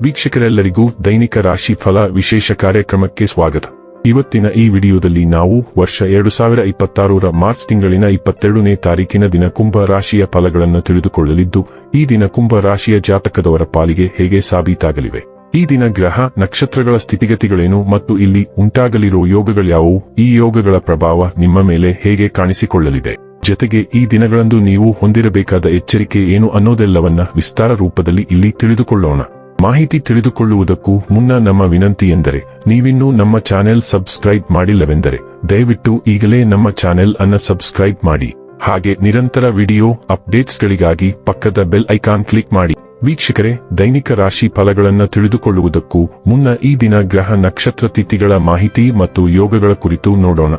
ವೀಕ್ಷಕರೆಲ್ಲರಿಗೂ ದೈನಿಕ ರಾಶಿ ಫಲ ವಿಶೇಷ ಕಾರ್ಯಕ್ರಮಕ್ಕೆ ಸ್ವಾಗತ. ಇವತ್ತಿನ ಈ ವಿಡಿಯೋದಲ್ಲಿ ನಾವು ವರ್ಷ 2026ರ ಮಾರ್ಚ್ ತಿಂಗಳಿನ 22ನೇ ತಾರೀಕಿನ ದಿನ ಕುಂಭ ರಾಶಿಯ ಫಲಗಳನ್ನು ತಿಳಿದುಕೊಳ್ಳಲಿದ್ದು, ಈ ದಿನ ಕುಂಭ ರಾಶಿಯ ಜಾತಕದವರ ಪಾಲಿಗೆ ಹೇಗೆ ಸಾಬೀತಾಗಲಿವೆ, ಈ ದಿನ ಗ್ರಹ ನಕ್ಷತ್ರಗಳ ಸ್ಥಿತಿಗತಿಗಳೇನು ಮತ್ತು ಇಲ್ಲಿ ಉಂಟಾಗಲಿರುವ ಯೋಗಗಳ್ಯಾವುವು, ಈ ಯೋಗಗಳ ಪ್ರಭಾವ ನಿಮ್ಮ ಮೇಲೆ ಹೇಗೆ ಕಾಣಿಸಿಕೊಳ್ಳಲಿದೆ, ಜೊತೆಗೆ ಈ ದಿನಗಳಂದು ನೀವು ಹೊಂದಿರಬೇಕಾದ ಎಚ್ಚರಿಕೆ ಏನು ಅನ್ನೋದೆಲ್ಲವನ್ನ ವಿಸ್ತಾರ ರೂಪದಲ್ಲಿ ಇಲ್ಲಿ ತಿಳಿದುಕೊಳ್ಳೋಣ. ಮಾಹಿತಿ ತಿಳಿದುಕೊಳ್ಳುವುದಕ್ಕೂ ಮುನ್ನ ನಮ್ಮ ವಿನಂತಿ ಎಂದರೆ, ನೀವಿನ್ನೂ ನಮ್ಮ ಚಾನೆಲ್ ಸಬ್ಸ್ಕ್ರೈಬ್ ಮಾಡಿಲ್ಲವೆಂದರೆ ದಯವಿಟ್ಟು ಈಗಲೇ ನಮ್ಮ ಚಾನೆಲ್ ಅನ್ನು ಸಬ್ಸ್ಕ್ರೈಬ್ ಮಾಡಿ. ಹಾಗೆ ನಿರಂತರ ವಿಡಿಯೋ ಅಪ್ಡೇಟ್ಸ್ಗಳಿಗಾಗಿ ಪಕ್ಕದ ಬೆಲ್ ಐಕಾನ್ ಕ್ಲಿಕ್ ಮಾಡಿ. ವೀಕ್ಷಕರೇ, ದೈನಿಕ ರಾಶಿ ಫಲಗಳನ್ನು ತಿಳಿದುಕೊಳ್ಳುವುದಕ್ಕೂ ಮುನ್ನ ಈ ದಿನ ಗ್ರಹ ನಕ್ಷತ್ರ ತಿಥಿಗಳ ಮಾಹಿತಿ ಮತ್ತು ಯೋಗಗಳ ಕುರಿತು ನೋಡೋಣ.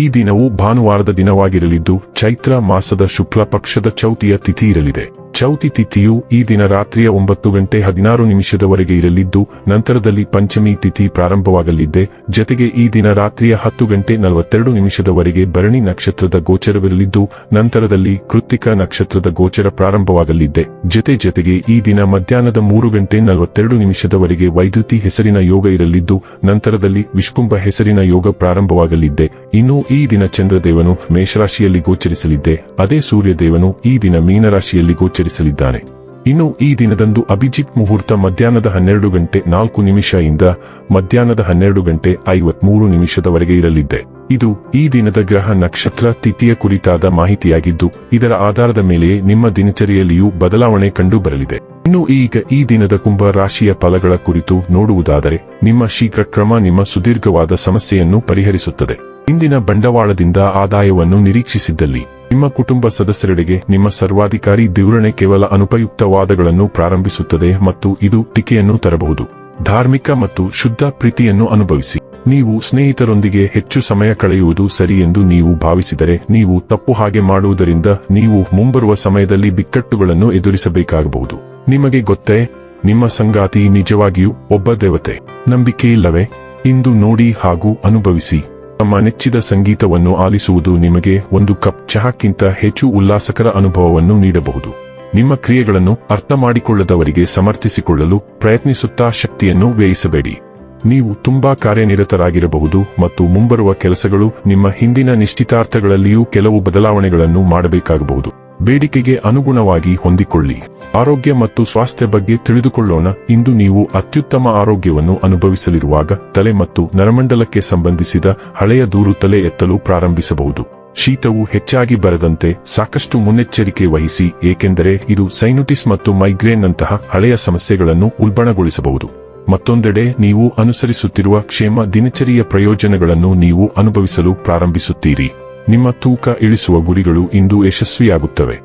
ಈ ದಿನವು ಭಾನುವಾರದ ದಿನವಾಗಿರಲಿದ್ದು, ಚೈತ್ರ ಮಾಸದ ಶುಕ್ಲ ಪಕ್ಷದ ಚೌತಿಯ ತಿಥಿ ಇರಲಿದೆ. ಚೌತಿ ತಿಥಿಯು ಈ ದಿನ ರಾತ್ರಿಯ 9:16 ಇರಲಿದ್ದು, ನಂತರದಲ್ಲಿ ಪಂಚಮಿ ತಿಥಿ ಪ್ರಾರಂಭವಾಗಲಿದೆ. ಜೊತೆಗೆ ಈ ದಿನ ರಾತ್ರಿಯ 10:42 ಭರಣಿ ನಕ್ಷತ್ರದ ಗೋಚರವಿರಲಿದ್ದು, ನಂತರದಲ್ಲಿ ಕೃತ್ತಿಕ ನಕ್ಷತ್ರದ ಗೋಚರ ಪ್ರಾರಂಭವಾಗಲಿದೆ. ಜೊತೆಗೆ ಈ ದಿನ ಮಧ್ಯಾಹ್ನದ 3:42 ವೈದ್ಯುತಿ ಹೆಸರಿನ ಯೋಗ ಇರಲಿದ್ದು, ನಂತರದಲ್ಲಿ ವಿಷ್ಕುಂಭ ಹೆಸರಿನ ಯೋಗ ಪ್ರಾರಂಭವಾಗಲಿದೆ. ಇನ್ನು ಈ ದಿನ ಚಂದ್ರದೇವನು ಮೇಷರಾಶಿಯಲ್ಲಿ ಗೋಚರಿಸಲಿದ್ದೆ, ಅದೇ ಸೂರ್ಯದೇವನು ಈ ದಿನ ಮೀನರಾಶಿಯಲ್ಲಿ ಗೋಚರಿಸಲಿದ್ದಾನೆ. ಇನ್ನು ಈ ದಿನದಂದು ಅಭಿಜಿತ್ ಮುಹೂರ್ತ ಮಧ್ಯಾಹ್ನದ 12:04 ಇಂದ ಮಧ್ಯಾಹ್ನದ 12:53 ಇರಲಿದೆ. ಇದು ಈ ದಿನದ ಗ್ರಹ ನಕ್ಷತ್ರ ತಿಥಿಯ ಕುರಿತಾದ ಮಾಹಿತಿಯಾಗಿದ್ದು, ಇದರ ಆಧಾರದ ಮೇಲೆಯೇ ನಿಮ್ಮ ದಿನಚರಿಯಲ್ಲಿಯೂ ಬದಲಾವಣೆ ಕಂಡು ಬರಲಿದೆ. ಇನ್ನು ಈಗ ಈ ದಿನದ ಕುಂಭ ರಾಶಿಯ ಫಲಗಳ ಕುರಿತು ನೋಡುವುದಾದರೆ, ನಿಮ್ಮ ಶೀಘ್ರ ಕ್ರಮ ನಿಮ್ಮ ಸುದೀರ್ಘವಾದ ಸಮಸ್ಯೆಯನ್ನು ಪರಿಹರಿಸುತ್ತದೆ. ಇಂದಿನ ಬಂಡವಾಳದಿಂದ ಆದಾಯವನ್ನು ನಿರೀಕ್ಷಿಸಿದ್ದಲ್ಲಿ ನಿಮ್ಮ ಕುಟುಂಬ ಸದಸ್ಯರೆಡೆಗೆ ನಿಮ್ಮ ಸರ್ವಾಧಿಕಾರಿ ಧೋರಣೆ ಕೇವಲ ಅನುಪಯುಕ್ತವಾದಗಳನ್ನು ಪ್ರಾರಂಭಿಸುತ್ತದೆ ಮತ್ತು ಇದು ಟೀಕೆಯನ್ನು ತರಬಹುದು. ಧಾರ್ಮಿಕ ಮತ್ತು ಶುದ್ಧ ಪ್ರೀತಿಯನ್ನು ಅನುಭವಿಸಿ. ನೀವು ಸ್ನೇಹಿತರೊಂದಿಗೆ ಹೆಚ್ಚು ಸಮಯ ಕಳೆಯುವುದು ಸರಿ ಎಂದು ನೀವು ಭಾವಿಸಿದರೆ ನೀವು ತಪ್ಪು. ಹಾಗೆ ಮಾಡುವುದರಿಂದ ನೀವು ಮುಂಬರುವ ಸಮಯದಲ್ಲಿ ಬಿಕ್ಕಟ್ಟುಗಳನ್ನು ಎದುರಿಸಬೇಕಾಗಬಹುದು. ನಿಮಗೆ ಗೊತ್ತೇ, ನಿಮ್ಮ ಸಂಗಾತಿ ನಿಜವಾಗಿಯೂ ಒಬ್ಬ ದೇವತೆ. ನಂಬಿಕೆಯಿಲ್ಲವೇ? ಇಂದು ನೋಡಿ ಹಾಗೂ ಅನುಭವಿಸಿ. ತಮ್ಮ ನೆಚ್ಚಿದ ಸಂಗೀತವನ್ನು ಆಲಿಸುವುದು ನಿಮಗೆ ಒಂದು ಕಪ್ ಚಹಾಕ್ಕಿಂತ ಹೆಚ್ಚು ಉಲ್ಲಾಸಕರ ಅನುಭವವನ್ನು ನೀಡಬಹುದು. ನಿಮ್ಮ ಕ್ರಿಯೆಗಳನ್ನು ಅರ್ಥ ಮಾಡಿಕೊಳ್ಳದವರಿಗೆ ಸಮರ್ಥಿಸಿಕೊಳ್ಳಲು ಪ್ರಯತ್ನಿಸುತ್ತಾ ಶಕ್ತಿಯನ್ನು ವ್ಯಯಿಸಬೇಡಿ. ನೀವು ತುಂಬಾ ಕಾರ್ಯನಿರತರಾಗಿರಬಹುದು ಮತ್ತು ಮುಂಬರುವ ಕೆಲಸಗಳು ನಿಮ್ಮ ಹಿಂದಿನ ನಿಶ್ಚಿತಾರ್ಥಗಳಲ್ಲಿಯೂ ಕೆಲವು ಬದಲಾವಣೆಗಳನ್ನು ಮಾಡಬೇಕಾಗಬಹುದು. ಬೇಡಿಕೆಗೆ ಅನುಗುಣವಾಗಿ ಹೊಂದಿಕೊಳ್ಳಿ. ಆರೋಗ್ಯ ಮತ್ತು ಸ್ವಾಸ್ಥ್ಯ ಬಗ್ಗೆ ತಿಳಿದುಕೊಳ್ಳೋಣ. ಇಂದು ನೀವು ಅತ್ಯುತ್ತಮ ಆರೋಗ್ಯವನ್ನು ಅನುಭವಿಸಲಿರುವಾಗ ತಲೆ ಮತ್ತು ನರಮಂಡಲಕ್ಕೆ ಸಂಬಂಧಿಸಿದ ಹಳೆಯ ದೂರು ತಲೆ ಎತ್ತಲು ಪ್ರಾರಂಭಿಸಬಹುದು. ಶೀತವು ಹೆಚ್ಚಾಗಿ ಬರದಂತೆ ಸಾಕಷ್ಟು ಮುನ್ನೆಚ್ಚರಿಕೆ ವಹಿಸಿ, ಏಕೆಂದರೆ ಇದು ಸೈನುಟಿಸ್ ಮತ್ತು ಮೈಗ್ರೇನ್ನಂತಹ ಹಳೆಯ ಸಮಸ್ಯೆಗಳನ್ನು ಉಲ್ಬಣಗೊಳಿಸಬಹುದು. ಮತ್ತೊಂದೆಡೆ, ನೀವು ಅನುಸರಿಸುತ್ತಿರುವ ಕ್ಷೇಮ ದಿನಚರಿಯ ಪ್ರಯೋಜನಗಳನ್ನು ನೀವು ಅನುಭವಿಸಲು ಪ್ರಾರಂಭಿಸುತ್ತೀರಿ. ನಿಮ್ಮ ತೂಕ ಇಳಿಸುವ ಗುರಿಗಳು ಇಂದು ಯಶಸ್ವಿಯಾಗುತ್ತವೆ.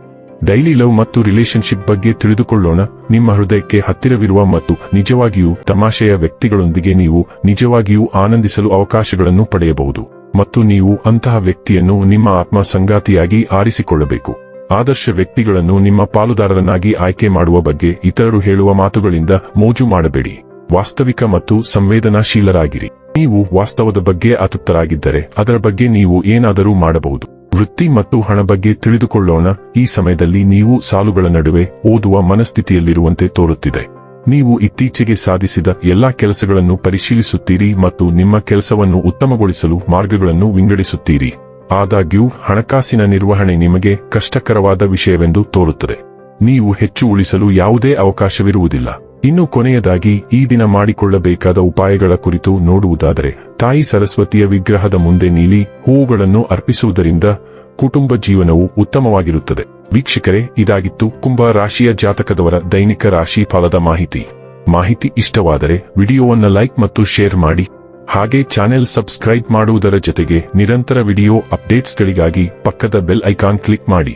ಡೈಲಿ ಲವ್ ಮತ್ತು ರಿಲೇಶನ್ಶಿಪ್ ಬಗ್ಗೆ ತಿಳಿದುಕೊಳ್ಳೋಣ. ನಿಮ್ಮ ಹೃದಯಕ್ಕೆ ಹತ್ತಿರವಿರುವ ಮತ್ತು ನಿಜವಾಗಿಯೂ ತಮಾಷೆಯ ವ್ಯಕ್ತಿಗಳೊಂದಿಗೆ ನೀವು ನಿಜವಾಗಿಯೂ ಆನಂದಿಸಲು ಅವಕಾಶಗಳನ್ನು ಪಡೆಯಬಹುದು ಮತ್ತು ನೀವು ಅಂತಹ ವ್ಯಕ್ತಿಯನ್ನು ನಿಮ್ಮ ಆತ್ಮ ಸಂಗಾತಿಯಾಗಿ ಆರಿಸಿಕೊಳ್ಳಬೇಕು. ಆದರ್ಶ ವ್ಯಕ್ತಿಗಳನ್ನು ನಿಮ್ಮ ಪಾಲುದಾರರನ್ನಾಗಿ ಆಯ್ಕೆ ಮಾಡುವ ಬಗ್ಗೆ ಇತರರು ಹೇಳುವ ಮಾತುಗಳಿಂದ ಮೋಜು ಮಾಡಬೇಡಿ. ವಾಸ್ತವಿಕ ಮತ್ತು ಸಂವೇದನಾಶೀಲರಾಗಿರಿ. ನೀವು ವಾಸ್ತವದ ಬಗ್ಗೆ ಆತೃಪ್ತರಾಗಿದ್ದರೆ ಅದರ ಬಗ್ಗೆ ನೀವು ಏನಾದರೂ ಮಾಡಬಹುದು. ವೃತ್ತಿ ಮತ್ತು ಹಣ ಬಗ್ಗೆ ತಿಳಿದುಕೊಳ್ಳೋಣ. ಈ ಸಮಯದಲ್ಲಿ ನೀವು ಸಾಲುಗಳ ನಡುವೆ ಓದುವ ಮನಸ್ಥಿತಿಯಲ್ಲಿರುವಂತೆ ತೋರುತ್ತಿದೆ. ನೀವು ಇತ್ತೀಚೆಗೆ ಸಾಧಿಸಿದ ಎಲ್ಲಾ ಕೆಲಸಗಳನ್ನು ಪರಿಶೀಲಿಸುತ್ತೀರಿ ಮತ್ತು ನಿಮ್ಮ ಕೆಲಸವನ್ನು ಉತ್ತಮಗೊಳಿಸಲು ಮಾರ್ಗಗಳನ್ನು ವಿಂಗಡಿಸುತ್ತೀರಿ. ಆದಾಗ್ಯೂ ಹಣಕಾಸಿನ ನಿರ್ವಹಣೆ ನಿಮಗೆ ಕಷ್ಟಕರವಾದ ವಿಷಯವೆಂದು ತೋರುತ್ತದೆ. ನೀವು ಹೆಚ್ಚು ಉಳಿಸಲು ಯಾವುದೇ ಅವಕಾಶವಿರುವುದಿಲ್ಲ. ಇನ್ನು ಕೊನೆಯದಾಗಿ ಈ ದಿನ ಮಾಡಿಕೊಳ್ಳಬೇಕಾದ ಉಪಾಯಗಳ ಕುರಿತು ನೋಡುವುದಾದರೆ, ತಾಯಿ ಸರಸ್ವತಿಯ ವಿಗ್ರಹದ ಮುಂದೆ ನೀಲಿ ಹೂವುಗಳನ್ನು ಅರ್ಪಿಸುವುದರಿಂದ ಕುಟುಂಬ ಜೀವನವು ಉತ್ತಮವಾಗಿರುತ್ತದೆ. ವೀಕ್ಷಕರೇ, ಇದಾಗಿತ್ತು ಕುಂಭ ರಾಶಿಯ ಜಾತಕದವರ ದೈನಿಕ ರಾಶಿ ಫಲದ ಮಾಹಿತಿ ಇಷ್ಟವಾದರೆ ವಿಡಿಯೋವನ್ನು ಲೈಕ್ ಮತ್ತು ಶೇರ್ ಮಾಡಿ. ಹಾಗೆ ಚಾನೆಲ್ ಸಬ್ಸ್ಕ್ರೈಬ್ ಮಾಡುವುದರ ಜೊತೆಗೆ ನಿರಂತರ ವಿಡಿಯೋ ಅಪ್ಡೇಟ್ಸ್ಗಳಿಗಾಗಿ ಪಕ್ಕದ ಬೆಲ್ ಐಕಾನ್ ಕ್ಲಿಕ್ ಮಾಡಿ.